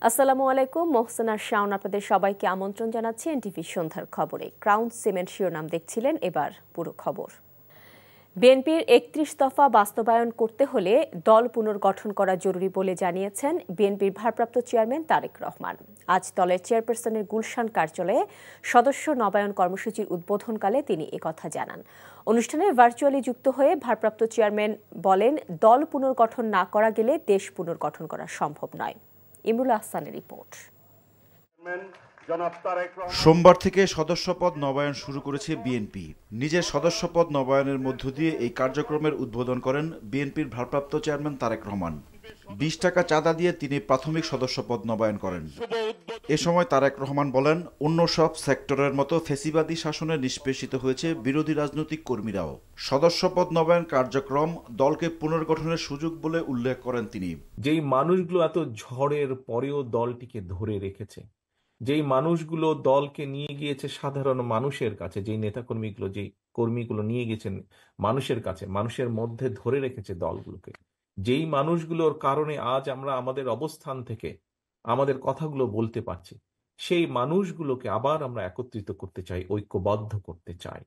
আসসালামু আলাইকুম, মোহসেনা শাওন আপনাদের সবাইকে আমন্ত্রণ জানাচ্ছি এনটিভি সন্ধ্যার খবরে। ক্রাউন সিমেন্ট শিরোনাম দেখছিলেন, এবার পুরো খবর। বিএনপির ৩১ দফা বাস্তবায়ন করতে হলে দল পুনর্গঠন করা জরুরি বলে জানিয়েছেন বিএনপির ভারপ্রাপ্ত চেয়ারম্যান তারেক রহমান। আজ দলের চেয়ারপারসনের গুলশান কার্যালয়ে সদস্য নবায়ন কর্মসূচির উদ্বোধনকালে তিনি একথা জানান। অনুষ্ঠানে ভার্চুয়ালি যুক্ত হয়ে ভারপ্রাপ্ত চেয়ারম্যান বলেন, দল পুনর্গঠন না করা গেলে দেশ পুনর্গঠন করা সম্ভব নয়। ইমরুল আহসানের রিপোর্ট। সোমবার থেকে সদস্যপদ নবায়ন শুরু করেছে বিএনপি। নিজের সদস্যপদ নবায়নের মধ্য দিয়ে এই কার্যক্রমের উদ্বোধন করেন বিএনপির ভারপ্রাপ্ত চেয়ারম্যান তারেক রহমান। ২০ টাকা চাঁদা দিয়ে তিনি প্রাথমিক সদস্যপদ নবায়ন করেন। এ সময় তারেক রহমান বলেন, অন্য সব সেক্টরের মতো ফ্যাসিবাদী শাসনে নিষ্পেষিত হয়েছে বিরোধী রাজনৈতিক কর্মীরাও। সদস্যপদ নবায়ন কার্যক্রম দলকে পুনর্গঠনের সুযোগ বলে উল্লেখ করেন তিনি। যেই মানুষগুলো এত ঝড়ের পরেও দলটিকে ধরে রেখেছে, যেই মানুষগুলো দলকে নিয়ে গিয়েছে সাধারণ মানুষের কাছে, যেই নেতাকর্মীগুলো, যেই কর্মীগুলো নিয়ে গেছেন মানুষের কাছে, মানুষের মধ্যে ধরে রেখেছে দলগুলোকে, যেই মানুষগুলোর কারণে আজ আমরা আমাদের অবস্থান থেকে আমাদের কথাগুলো বলতে পারছি, সেই মানুষগুলোকে আবার আমরা একত্রিত করতে চাই, ঐক্যবদ্ধ করতে চাই।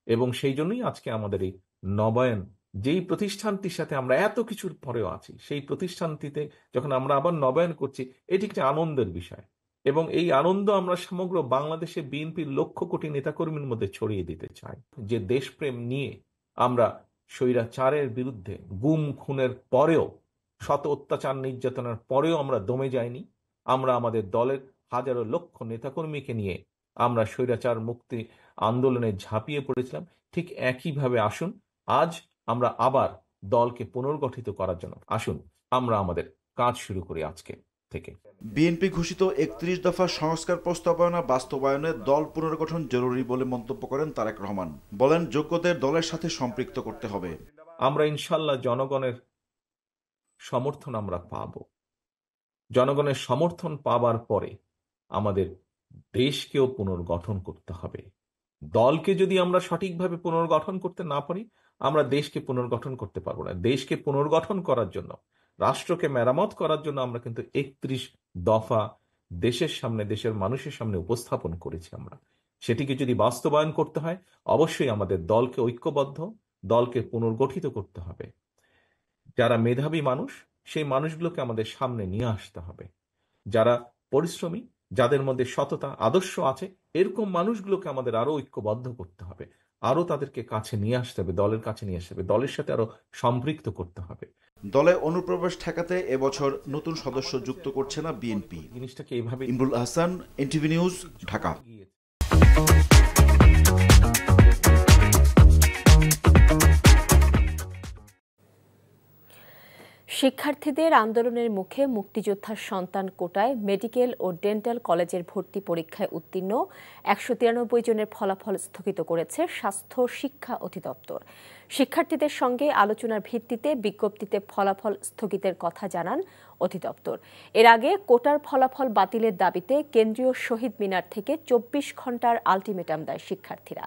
এবং সেই জন্যই আজকে আমাদের এই নবায়ন, যেই প্রতিষ্ঠানটির সাথে আমরা এত কিছুর পরেও আছি, সেই প্রতিষ্ঠানটিতে যখন আমরা আবার নবায়ন করছি, এটি একটি আনন্দের বিষয়। এবং এই আনন্দ আমরা সমগ্র বাংলাদেশে বিএনপির লক্ষ কোটি নেতাকর্মীর মধ্যে ছড়িয়ে দিতে চাই। যে দেশপ্রেম নিয়ে আমরা স্বৈরাচারের বিরুদ্ধে গুম খুনের পরেও, শত অত্যাচার নির্যাতনের পরেও আমরা দমে যাইনি। আমরা আমাদের দলের হাজারো লক্ষ নেতাকর্মীকে নিয়ে আমরা স্বৈরাচার মুক্তি আন্দোলনে ঝাঁপিয়ে পড়েছিলাম। ঠিক একইভাবে আসুন আজ আমরা আবার দলকে পুনর্গঠিত করার জন্য আসুন আমরা আমাদের কাজ শুরু করি আজকে থেকে। বিএনপি ঘোষিত ৩১ দফা সংস্কার প্রস্তাবনা বাস্তবায়নে দল পুনর্গঠন জরুরি বলে মন্তব্য করেন তারেক রহমান। বলেন, যোগ্যদের দলের সাথে সম্পৃক্ত করতে হবে। আমরা ইনশাল্লাহ জনগণের সমর্থন আমরা পাব। জনগণের সমর্থন পাবার পরে আমাদের দেশকেও পুনর্গঠন করতে হবে। দলকে যদি আমরা সঠিকভাবে পুনর্গঠন করতে না পারি, আমরা দেশকে পুনর্গঠন করতে পারবো না। দেশকে পুনর্গঠন করার জন্য, রাষ্ট্রকে মেরামত করার জন্য আমরা কিন্তু ৩১ দফা দেশের সামনে, দেশের মানুষের সামনে উপস্থাপন করেছি। আমরা সেটিকে যদি বাস্তবায়ন করতে হয়, অবশ্যই আমাদের দলকে ঐক্যবদ্ধ, দলকে পুনর্গঠিত করতে হবে। যারা মেধাবী মানুষ, সেই মানুষগুলোকে আমাদের সামনে নিয়ে আসতে হবে। যারা পরিশ্রমী, যাদের মধ্যে সততা আদর্শ আছে, এরকম মানুষগুলোকে আমাদের আরো ঐক্যবদ্ধ করতে হবে, আরো তাদেরকে কাছে নিয়ে আসতে হবে, দলের কাছে নিয়ে আসতে হবে, দলের সাথে আরো সম্পৃক্ত করতে হবে। দলে অনুপ্রবেশ ঠেকাতে এবছর নতুন সদস্য যুক্ত করছে না বিএনপি। জিনিসটাকে এইভাবে। Imrul Ahsan, NTV news, Dhaka. শিক্ষার্থীদের আন্দোলনের মুখে মুক্তিযোদ্ধার সন্তান কোটায় মেডিকেল ও ডেন্টাল কলেজের ভর্তি পরীক্ষায় উত্তীর্ণ ১৯৩ জনের ফলাফল স্থগিত করেছে স্বাস্থ্য শিক্ষা অধিদপ্তর। শিক্ষার্থীদের সঙ্গে আলোচনার ভিত্তিতে বিজ্ঞপ্তিতে ফলাফল স্থগিতের কথা জানান অধিদপ্তর। এর আগে কোটার ফলাফল বাতিলের দাবিতে কেন্দ্রীয় শহীদ মিনার থেকে ২৪ ঘণ্টার আলটিমেটাম দেয় শিক্ষার্থীরা।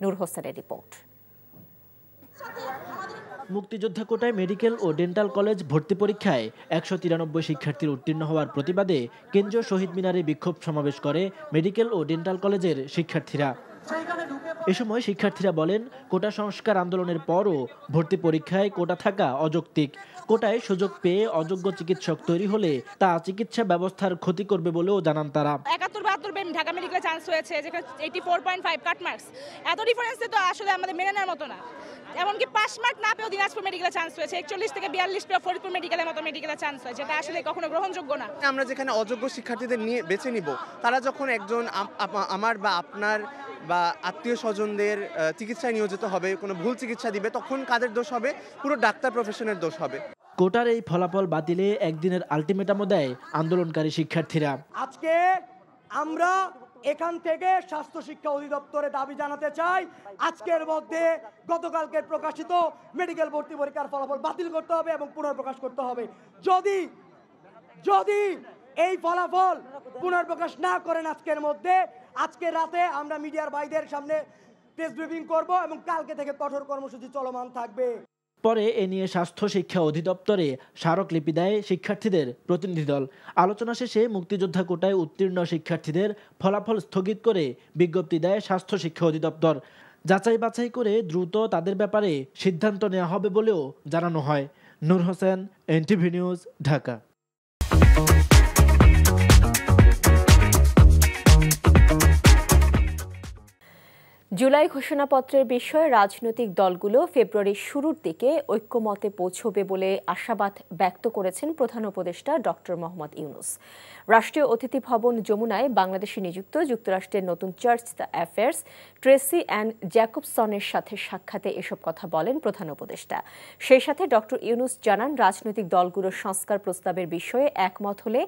নূর হোসেনের রিপোর্ট। মুক্তিযোদ্ধা কোটায় মেডিকেল ও ডেন্টাল কলেজ ভর্তি পরীক্ষায় ১৯৩ শিক্ষার্থীর উত্তীর্ণ হওয়ার প্রতিবাদে কেন্দ্রীয় শহীদ মিনারে বিক্ষোভ সমাবেশ করে মেডিকেল ও ডেন্টাল কলেজের শিক্ষার্থীরা। এ সময় শিক্ষার্থীরা বলেন, কোটা সংস্কার আন্দোলনের পরও ভর্তি পরীক্ষায় কোটা থাকা অযৌক্তিক। কোটায় সুযোগ পেয়ে অযোগ্য চিকিৎসক তৈরি হলে তা চিকিৎসা ব্যবস্থার ক্ষতি করবে বলেও জানান তারা। ৭১-৭২ ঢাকা মেডিকেলে চান্স হয়েছে, যেখানে 84.5 কাট মার্কস, এত ডিফারেন্সে তো আসলে আমাদের মেনে নেওয়ার মতো না। এমনকি পাস মার্ক না পেয়েও দিনাজপুর মেডিকেলে চান্স হয়েছে, 41 থেকে 42 পেয়ে ফরিদপুর মেডিকেলের মতো মেডিকেলে চান্স হয়েছে, এটা আসলে কখনো গ্রহণযোগ্য না। আমরা যেখানে অযোগ্য শিক্ষার্থীদের নিয়ে বেছে নিব, তারা যখন একজন আমার বা আপনার বা আত্মীয় স্বজনদের চিকিৎসায় নিয়োজিত হবে, কোনো ভুল চিকিৎসা দিবে, তখন কাদের দোষ হবে? পুরো ডাক্তার প্রফেশনের দোষ হবে। কোটার এই ফলাফল বাতিলে একদিনের আলটিমেটামও দেয় আন্দোলনকারী শিক্ষার্থীরা। আজকে আমরা এখান থেকে স্বাস্থ্য শিক্ষা অধিদপ্তরে দাবি জানাতে চাই, আজকের মধ্যে গতকালকে প্রকাশিত মেডিকেল ভর্তি পরীক্ষার ফলাফল বাতিল করতে হবে এবং পুনর্প্রকাশ করতে হবে। যদি এই ফলাফল পুনর্প্রকাশ না করেন আজকে রাতে আমরা মিডিয়ার ভাইদের সামনে প্রেস ব্রিফিং করব এবং কালকে থেকে কঠোর কর্মসূচি চলমান থাকবে। পরে এ নিয়ে স্বাস্থ্য শিক্ষা অধিদপ্তরে স্মারকলিপি দেয় শিক্ষার্থীদের প্রতিনিধি দল। আলোচনা শেষে মুক্তিযোদ্ধা কোটায় উত্তীর্ণ শিক্ষার্থীদের ফলাফল স্থগিত করে বিজ্ঞপ্তি দেয় স্বাস্থ্য শিক্ষা অধিদপ্তর। যাচাই বাছাই করে দ্রুত তাদের ব্যাপারে সিদ্ধান্ত নেওয়া হবে বলেও জানানো হয়। নূর হোসেন, এনটিভি নিউজ, ঢাকা। জুলাই ঘোষণাপত্রের বিষয়ে রাজনৈতিক দলগুলো ফেব্রুয়ারির শুরুর দিকে ঐক্যমতে পৌঁছবে বলে আশাবাদ ব্যক্ত করেছেন প্রধান উপদেষ্টা ডক্টর মোহাম্মদ ইউনূস। রাষ্ট্রীয় অতিথি ভবন যমুনায় বাংলাদেশে নিযুক্ত যুক্তরাষ্ট্রের নতুন charge d'affaires Tracey Ann জ্যাকবসনের সাথে সাক্ষাতে এসব কথা বলেন প্রধান উপদেষ্টা। সেই সাথে ডক্টর ইউনূস জানান, রাজনৈতিক দলগুলোর সংস্কার প্রস্তাবের বিষয়ে একমত হলে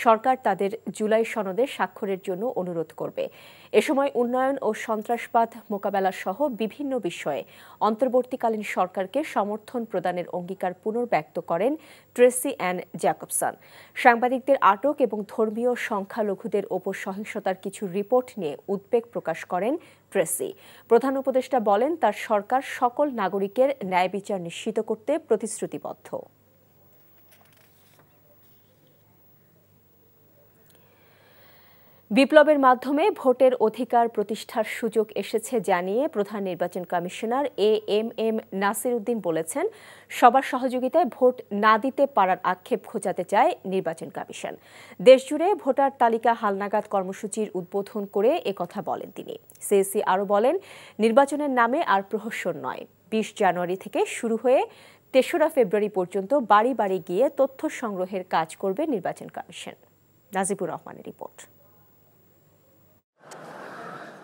সরকার তাদের জুলাই সনদে স্বাক্ষরের জন্য অনুরোধ করবে। এ সময় উন্নয়ন ও সন্ত্রাসবাদ মোকাবেলা সহ বিভিন্ন বিষয়ে অন্তর্বর্তীকালীন সরকারকে সমর্থন প্রদানের অঙ্গীকার পুনর্ব্যক্ত করেন ট্রেসি অ্যান্ড জ্যাকবসন। সাংবাদিকদের আটক এবং ধর্মীয় সংখ্যালঘুদের ওপর সহিংসতার কিছু রিপোর্ট নিয়ে উদ্বেগ প্রকাশ করেন ট্রেসি। প্রধান উপদেষ্টা বলেন, তার সরকার সকল নাগরিকের ন্যায় বিচার নিশ্চিত করতে প্রতিশ্রুতিবদ্ধ। বিপ্লবের মাধ্যমে ভোটের অধিকার প্রতিষ্ঠার সুযোগ এসেছে জানিয়ে প্রধান নির্বাচন কমিশনার এএমএম নাসির উদ্দিন বলেছেন, সবার সহযোগিতায় ভোট না দিতে পারার আক্ষেপ ঘোচাতে চায় নির্বাচন কমিশন। দেশজুড়ে ভোটার তালিকা হালনাগাদ কর্মসূচির উদ্বোধন করে একথা বলেন তিনি। সিএসি আরও বলেন, নির্বাচনের নামে আর প্রহসন নয়, 20 জানুয়ারি থেকে শুরু হয়ে 3রা ফেব্রুয়ারি পর্যন্ত বাড়ি বাড়ি গিয়ে তথ্য সংগ্রহের কাজ করবে নির্বাচন কমিশন। নাজিবুর রহমানের রিপোর্ট।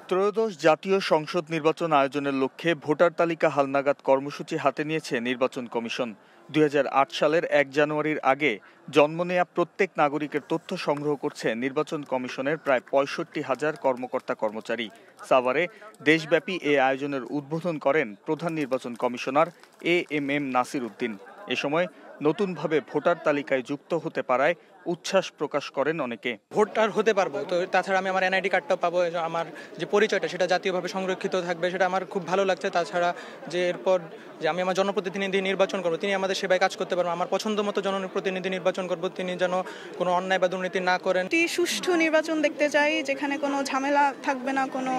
ত্রয়োদশ জাতীয় সংসদ নির্বাচন আয়োজনের লক্ষ্যে ভোটার তালিকা হালনাগাদ কর্মসূচি হাতে নিয়েছে নির্বাচন কমিশন। 2008 সালের 1 জানুয়ারির আগে জন্ম নেয়া প্রত্যেক নাগরিকের তথ্য সংগ্রহ করছে নির্বাচন কমিশনের প্রায় 65,000 কর্মকর্তা কর্মচারী। সাভারে দেশব্যাপী এ আয়োজনের উদ্বোধন করেন প্রধান নির্বাচন কমিশনার এএমএম নাসির উদ্দিন। এ সময় নতুনভাবে ভোটার তালিকায় যুক্ত হতে পারায় উচ্ছ্বাস প্রকাশ করেন অনেকে। ভোটার হতে পারবো, তো তাছাড়া আমি আমার এনআইডি কার্ডটাও পাবো, আমার যে পরিচয়টা সেটা জাতীয়ভাবে সংরক্ষিত থাকবে, সেটা আমার খুব ভালো লাগছে। তাছাড়া যে এরপর যে আমি আমার জনপ্রতিনিধি নির্বাচন করবো, তিনি আমাদের সেবায় কাজ করতে পারবেন, আমার পছন্দ মতো জনপ্রতিনিধি নির্বাচন করবো, তিনি যেন কোনো অন্যায় বা দুর্নীতি না করেন। একটি সুষ্ঠু নির্বাচন দেখতে চাই, যেখানে কোনো ঝামেলা থাকবে না, কোনো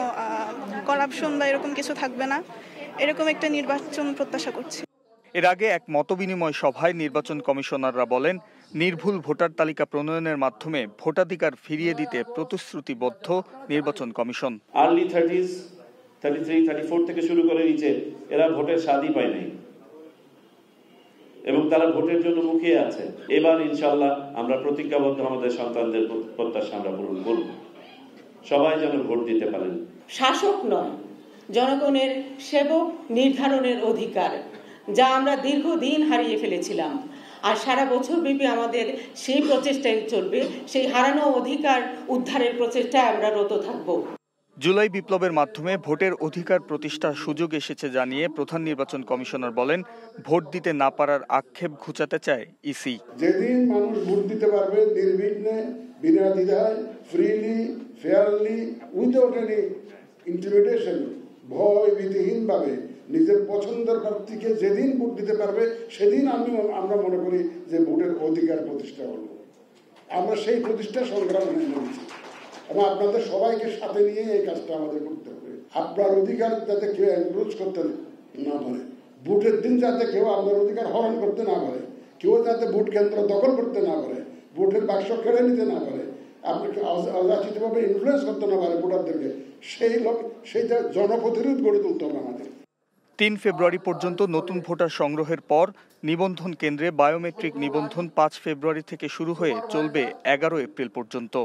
করাপশন বা এরকম কিছু থাকবে না, এরকম একটা নির্বাচন প্রত্যাশা করছি। এর আগে এক মতবিনিময় সভায় নির্বাচন কমিশনাররা বলেন, নির্ভুল ভোটার তালিকা প্রণয়নের মাধ্যমে ভোটাধিকার ফিরিয়ে দিতে প্রতিশ্রুতিবদ্ধ নির্বাচন কমিশন। আর্লি 30s, 33, 34 থেকে শুরু করে নিচে এরা ভোটের স্বাদই পায় নাই এবং তারা ভোটের জন্য মুখিয়ে আছে। এবার ইনশাআল্লাহ আমরা প্রতিজ্ঞাবদ্ধ, আমাদের সন্তানদের প্রত্যাশা আমরা পূরণ করব। সবাই যেন ভোট দিতে পারেন। শাসক নয়, জনগণের সেবক নির্ধারণের অধিকার, যা আমরা দীর্ঘদিন হারিয়ে ফেলেছিলাম, আর সারা বছর ব্যাপী আমাদের সেই প্রচেষ্টায় চলবে। সেই হারানো অধিকার উদ্ধারের প্রচেষ্টায় আমরা রত থাকব। জুলাই বিপ্লবের মাধ্যমে ভোটের অধিকার প্রতিষ্ঠার সুযোগ এসেছে জানিয়ে প্রধান নির্বাচন কমিশনার বলেন, ভোট দিতে না পারার আক্ষেপ ঘুচাতে চায় ইসি। যেদিন মানুষ ভোট দিতে পারবে নির্বিঘ্নে, বিনা দ্বিধায়, freely, fairly, without any intimidation, ভয় ভীতিহীনভাবে নিজের পছন্দের প্রার্থীকে যেদিন ভোট দিতে পারবে, সেদিন আমরা মনে করি যে ভোটের অধিকার প্রতিষ্ঠা হলো। আমরা সেই প্রতিষ্ঠা সংগ্রাম নিয়েছি এবং আপনাদের সবাইকে সাথে নিয়ে এই কাজটা আমাদের করতে হবে। আপনার অধিকার যাতে কেউ এনক্রোচ করতে না পারে, ভোটের দিন যাতে কেউ আপনার অধিকার হরণ করতে না পারে, কেউ যাতে ভোট কেন্দ্র দখল করতে না পারে, ভোটের বাক্স কেড়ে নিতে না পারে, আপনাকে অযাচিতভাবে ইনফ্লুয়েন্স করতে না পারে ভোটারদেরকে, সেই জনপ্রতিরোধ গড়ে তুলতে হবে আমাদের। 3 ফেব্রুয়ারি পর্যন্ত নতুন ভোটার সংগ্রহের পর নিবন্ধন কেন্দ্রে বায়োমেট্রিক নিবন্ধন 5 ফেব্রুয়ারি থেকে শুরু হয়ে চলবে 11 এপ্রিল পর্যন্ত।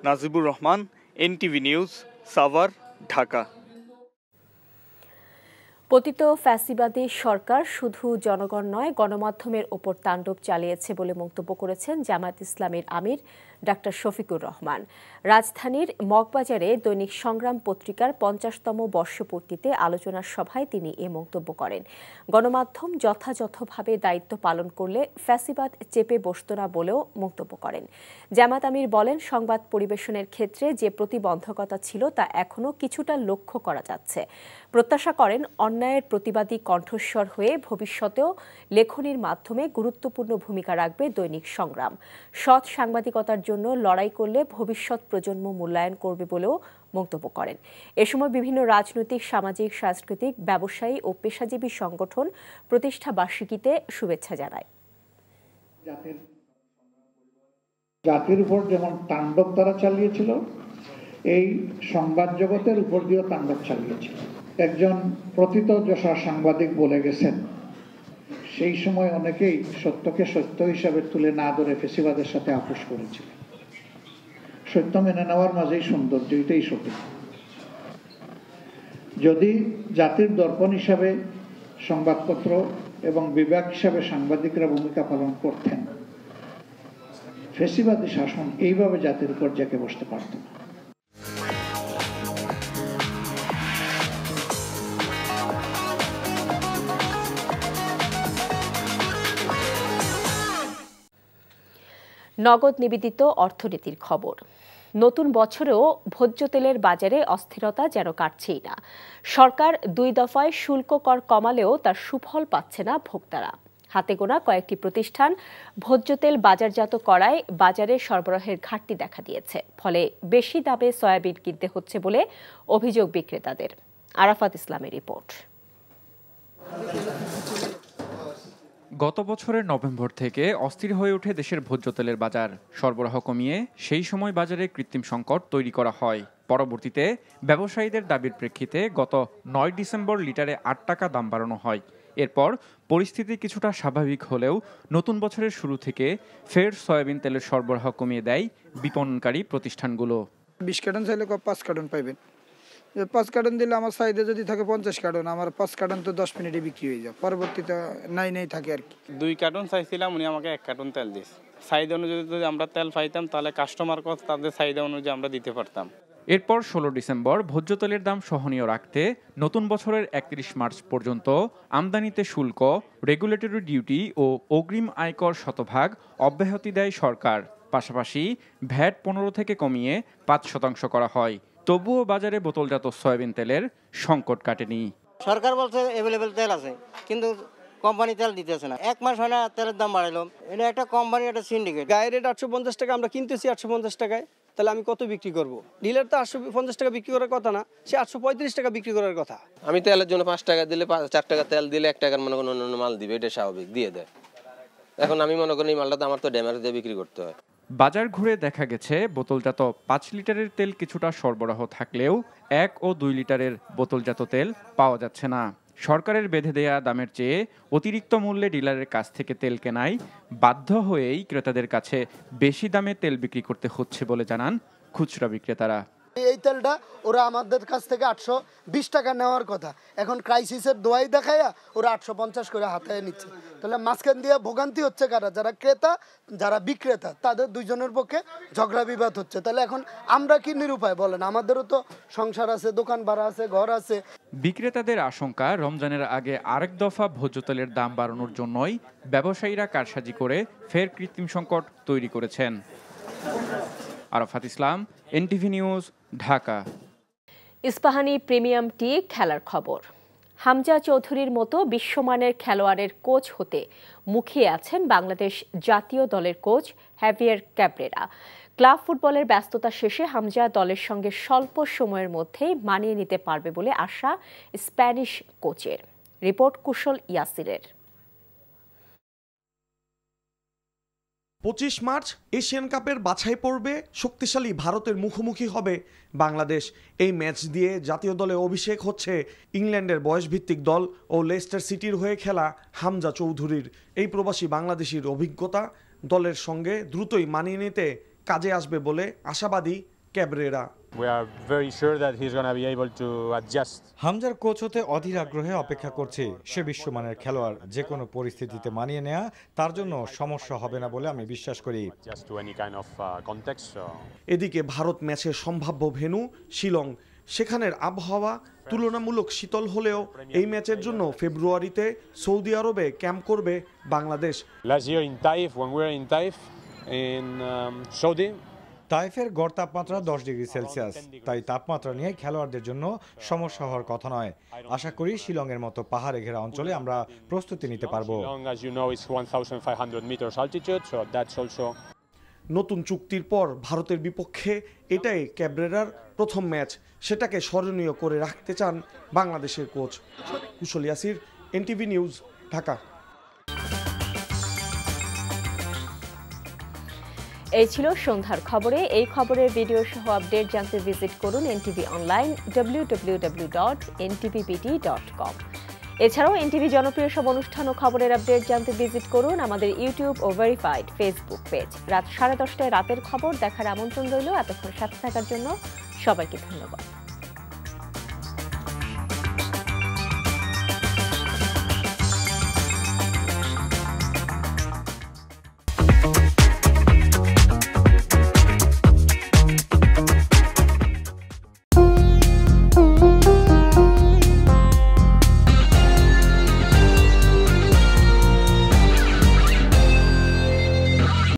Najibur Rahman, NTV news, Savar, Dhaka. পতিত ফ্যাসিবাদী সরকার শুধু জনগণ নয়, গণমাধ্যমের ওপর তাণ্ডব চালিয়েছে বলে মন্তব্য করেছেন জামায়াত ইসলামীর আমির ডাক্তার শফিকুর রহমান। রাজধানীর মগবাজারে দৈনিক সংগ্রাম পত্রিকার 50তম বর্ষপূর্তিতে আলোচনা সভায় তিনি এ মন্তব্য করেন। গণমাধ্যম যথাযথভাবে দায়িত্ব পালন করলে ফ্যাসিবাদ চেপে বসত না বলেও মন্তব্য করেন। জামাত আমির বলেন, সংবাদ পরিবেশনের ক্ষেত্রে যে প্রতিবন্ধকতা ছিল তা এখনো কিছুটা লক্ষ্য করা যাচ্ছে। প্রত্যাশা করেন অন্যায়ের প্রতিবাদী কণ্ঠস্বর হয়ে ভবিষ্যতেও লেখনীর মাধ্যমে গুরুত্বপূর্ণ ভূমিকা রাখবে দৈনিক সংগ্রাম। সৎ সাংবাদিকতার জন্য লড়াই করলে ভবিষ্যৎ প্রজন্ম মূল্যায়ন করবে বলেও মন্তব্য করেন। এ সময় বিভিন্ন রাজনৈতিক, সামাজিক, সাংস্কৃতিক, ব্যবসায়ী ও পেশাজীবী সংগঠন প্রতিষ্ঠা বার্ষিকীতে শুভেচ্ছা জানায়। জাতির উপর যেমন তাণ্ডব তারা চালিয়েছিল, এই সংবাদ জগতের উপর দিয়েও তাণ্ডব চালিয়েছিল। একজন প্রথিতযশা সাংবাদিক বলে গেছেন, সেই সময় অনেকেই সত্যকে সত্য হিসাবে তুলে না ধরে ফেসিবাদের সাথে আপোষ করেছিল। সত্য মেনে নেওয়ার মাঝেই সৌন্দর্য, এটাই সঠিক। যদি জাতির দর্পণ হিসাবে সংবাদপত্র এবং বিভাগ হিসাবে সাংবাদিকরা ভূমিকা পালন করতেন, ফেসিবাদী শাসন এইভাবে জাতির উপর জেঁকে বসতে পারত না। নগদ নিবেদিত অর্থনীতির খবর। নতুন বছরেও ভোজ্য তেলের বাজারে অস্থিরতা যেন কাটছেই না। সরকার 2 দফায় শুল্ক কর কমালেও তার সুফল পাচ্ছে না ভোক্তারা। হাতে গোনা কয়েকটি প্রতিষ্ঠান ভোজ্য তেল বাজারজাত করায় বাজারে সরবরাহের ঘাটতি দেখা দিয়েছে। ফলে বেশি দামে সয়াবিন কিনতে হচ্ছে বলে অভিযোগ বিক্রেতাদের। আরাফাত ইসলামের রিপোর্ট। গত বছরের নভেম্বর থেকে অস্থির হয়ে ওঠে দেশের ভোজ্য তেলের বাজার। সরবরাহ কমিয়ে সেই সময় বাজারে কৃত্রিম সংকট তৈরি করা হয়। পরবর্তীতে ব্যবসায়ীদের দাবির প্রেক্ষিতে গত 9 ডিসেম্বর লিটারে 8 টাকা দাম বাড়ানো হয়। এরপর পরিস্থিতি কিছুটা স্বাভাবিক হলেও নতুন বছরের শুরু থেকে ফের সয়াবিন তেলের সরবরাহ কমিয়ে দেয় বিপণনকারী প্রতিষ্ঠানগুলো। 20 কার্টন চাইলে 5 কার্টন পাইবেন। 5 কার্টন দিলে আমার চাহিদা যদি থাকে 50 কার্টন, আমার 5 কার্টন তো 10 মিনিটে বিক্রি হয়ে যায়। পরবর্তীতে নাই থাকে আর কি। 2 কার্টন চাইছিলাম, উনি আমাকে 1 কার্টন তেল দিয়েছে। চাহিদা অনুযায়ী যদি আমরা তেল পাইতাম তাহলে কাস্টমার তাদের চাহিদা অনুযায়ী আমরা দিতে পারতাম। এরপর 16 ডিসেম্বর ভোজ্য তেলের দাম সহনীয় রাখতে নতুন বছরের 31 মার্চ পর্যন্ত আমদানিতে শুল্ক, রেগুলেটরি ডিউটি ও অগ্রিম আয়কর শতভাগ অব্যাহতি দেয় সরকার। পাশাপাশি ভ্যাট 15 থেকে কমিয়ে 5% করা হয়। তবুও বাজারে বোতলজাত সয়াবিন তেলের সংকট কাটেনি। সরকার বলছে অ্যাভেলেবেল তেল আছে, কিন্তু কোম্পানি তেল দিতেছে না। 1 মাস হয় না তেলের দাম বাড়াইলো। এটা একটা কোম্পানি, একটা সিন্ডিকেট। গায়ের রেট 850 টাকা, আমরা কিনতেছি 850 টাকায়, তাহলে আমি কত বিক্রি করব? ডিলার তো 850 টাকা বিক্রি করার কথা না, সে 835 টাকা বিক্রি করার কথা। আমি তেলের জন্য 5 টাকা দিলে 4 টাকা তেল দিলে 1 টাকার মনে কোনো অন্য মাল দিবে, এটা স্বাভাবিক, দিয়ে দেয়। এখন আমি মনে করি এই মালটা তো আমার তো ড্যামেজ দিয়ে বিক্রি করতে হয়। বাজার ঘুরে দেখা গেছে বোতলজাত 5 লিটারের তেল কিছুটা সরবরাহ থাকলেও 1 ও 2 লিটারের বোতলজাত তেল পাওয়া যাচ্ছে না। সরকারের বেঁধে দেয়া দামের চেয়ে অতিরিক্ত মূল্যে ডিলারের কাছ থেকে তেল কেনায় বাধ্য হয়েই ক্রেতাদের কাছে বেশি দামে তেল বিক্রি করতে হচ্ছে বলে জানান খুচরা বিক্রেতারা। এই তেলটা ওরা আমাদের কাছ থেকে 820 টাকা নেওয়ার কথা, এখন ক্রাইসিসের দোয়াই দেখায়া ওরা 850 করে হাতায় নিচ্ছে। তাহলে মাঝখান দিয়ে ভোগান্তি হচ্ছে কারা? যারা ক্রেতা, যারা বিক্রেতা, তাদের দুইজনের পক্ষে ঝগড়া বিবাদ হচ্ছে। তাহলে এখন আমরা কি নিরুপায় বলেন? আমাদেরও তো সংসার আছে, দোকান ভাড়া আছে, ঘর আছে। বিক্রেতাদের আশঙ্কা, রমজানের আগে আরেক দফা ভোজ্য তেলের দাম বাড়ানোর জন্যই ব্যবসায়ীরা কারসাজি করে ফের কৃত্রিম সংকট তৈরি করেছেন। Arafat Islam, NTV news, Dhaka. Ispahani premium tea খেলার খবর। হামজা চৌধুরীর মতো বিশ্বমানের খেলোয়াড়ের কোচ হতে মুখিয়ে আছেন বাংলাদেশ জাতীয় দলের কোচ হ্যাভিয়ার ক্যাব্রেরা। ক্লাব ফুটবলের ব্যস্ততা শেষে হামজা দলের সঙ্গে স্বল্প সময়ের মধ্যেই মানিয়ে নিতে পারবে বলে আশা স্প্যানিশ কোচের। রিপোর্ট কুশল ইয়াসিরের। 25 মার্চ এশিয়ান কাপের বাছাই পর্বে শক্তিশালী ভারতের মুখোমুখি হবে বাংলাদেশ। এই ম্যাচ দিয়ে জাতীয় দলে অভিষেক হচ্ছে ইংল্যান্ডের বয়সভিত্তিক দল ও লেস্টার সিটির হয়ে খেলা হামজা চৌধুরীর। এই প্রবাসী বাংলাদেশির অভিজ্ঞতা দলের সঙ্গে দ্রুতই মানিয়ে নিতে কাজে আসবে বলে আশাবাদী ক্যাবরেরা। হামজার কোচ হতে অধীর আগ্রহে অপেক্ষা করছি। সে বিশ্বমানের খেলোয়াড়, যে কোনো পরিস্থিতিতে মানিয়ে নেওয়া তার জন্য সমস্যা হবে না বলে আমি বিশ্বাস করি। এদিকে ভারত ম্যাচের সম্ভাব্য ভেন্যু শিলং। সেখানের আবহাওয়া তুলনামূলক শীতল হলেও এই ম্যাচের জন্য ফেব্রুয়ারিতে সৌদি আরবে ক্যাম্প করবে বাংলাদেশ। তাইফের গড় তাপমাত্রা 10 ডিগ্রি সেলসিয়াস, তাই তাপমাত্রা নিয়ে খেলোয়াড়দের জন্য সমস্যা হওয়ার কথা নয়। আশা করি শিলংয়ের মতো পাহাড়ে ঘেরা অঞ্চলে আমরা প্রস্তুতি নিতে পারবো। নতুন চুক্তির পর ভারতের বিপক্ষে এটাই ক্যাবরেরার প্রথম ম্যাচ। সেটাকে স্মরণীয় করে রাখতে চান বাংলাদেশের কোচ। কুশল ইয়াসির, এনটিভি নিউজ, ঢাকা। এই ছিল সন্ধ্যার খবরে। এই খবরের ভিডিও সহ আপডেট জানতে ভিজিট করুন এনটিভি অনলাইন www.ntvpt.com। এছাড়াও এনটিভি জনপ্রিয় সব অনুষ্ঠান ও খবরের আপডেট জানতে ভিজিট করুন আমাদের ইউটিউব ও ভেরিফাইড ফেসবুক পেজ। রাত 10:30টায় রাতের খবর দেখার আমন্ত্রণ রইল। এতক্ষণ সাথে থাকার জন্য সবাইকে ধন্যবাদ।